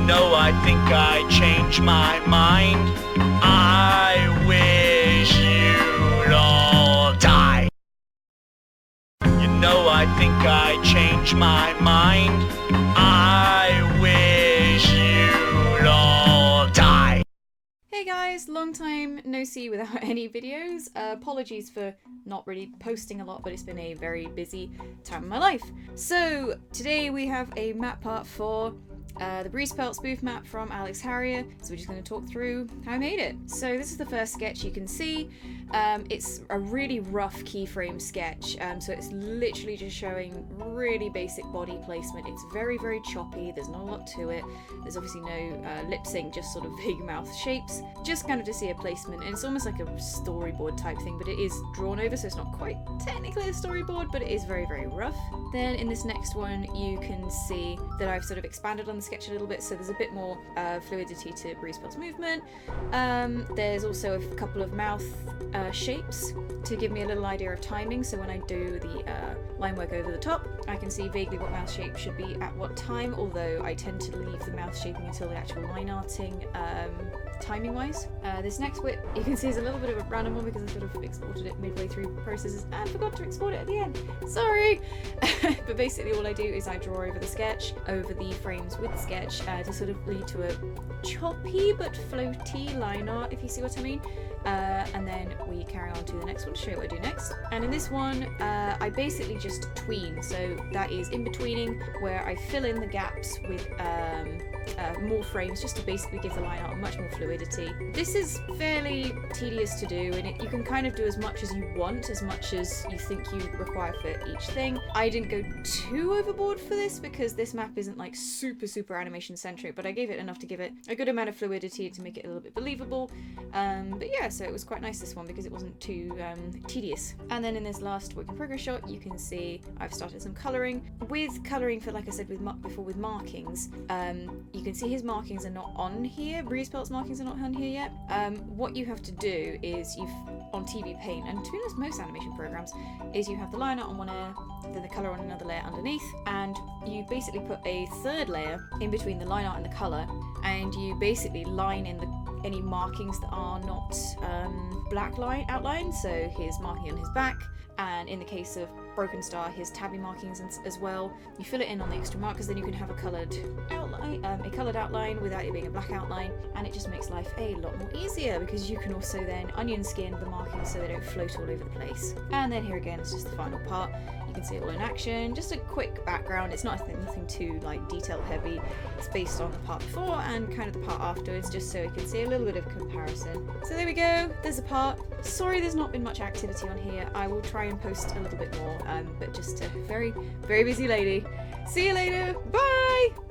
know, I think I changed my mind. I wish you'd all die. You know, I think I changed my mind. I wish you'd all die. Hey guys, long time no see without any videos. Apologies for not really posting a lot, but it's been a very busy time in my life. So today we have a map part for the Breezepelt spoof map from Harrier. So we're just going to talk through how I made it. So this is the first sketch you can see. It's a really rough keyframe sketch, so it's literally just showing really basic body placement. It's very, very choppy. There's not a lot to it. There's obviously no lip sync, just sort of vague mouth shapes, just kind of to see a placement. And it's almost like a storyboard type thing, but it is drawn over, so it's not quite technically a storyboard, but it is very, very rough. Then in this next one, you can see that I've sort of expanded on the sketch a little bit, so there's a bit more fluidity to Breezepelt's movement. There's also a couple of mouth shapes to give me a little idea of timing, so when I do the line work over the top, I can see vaguely what mouth shape should be at what time, although I tend to leave the mouth shaping until the actual line arting timing wise. This next whip you can see is a little bit of a random one because I sort of exported it midway through processes and forgot to export it at the end. Sorry! But basically all I do is I draw over the sketch, over the frames with the sketch, to sort of lead to a choppy but floaty line art, if you see what I mean. And then we carry on to the next one to show you what I do next. And in this one, I basically just tween, so that is in-betweening, where I fill in the gaps with more frames just to basically give the line art much more fluidity. This is fairly tedious to do, and you can kind of do as much as you want, as much as you think you require for each thing. I didn't go too overboard for this because this map isn't like super animation centric, but I gave it enough to give it a good amount of fluidity to make it a little bit believable. But yeah, so it was quite nice this one because it wasn't too tedious. And then in this last work in progress shot, you can see I've started some colouring. With colouring for, like I said before with markings, you can see his markings are not on here. Breezepelt's markings are not on here yet. What you have to do is on TV Paint, and to be honest most animation programs, is you have the line art on one layer, then the colour on another layer underneath, and you basically put a third layer in between the line art and the colour, and you basically line in any markings that are not black line outlined, so his marking on his back, and in the case of Broken Star, his tabby markings as well. You fill it in on the extra markers, then you can have a coloured outline without it being a black outline, and it just makes life a lot more easier because you can also then onion skin the markings so they don't float all over the place. And then here again, it's just the final part. You can see it all in action. Just a quick background. It's nothing too like detail heavy. It's based on the part before and kind of the part afterwards, just so you can see a little bit of comparison. So there we go. There's a part. Sorry, there's not been much activity on here. I will try and post a little bit more, but just a very busy lady. See you later. Bye.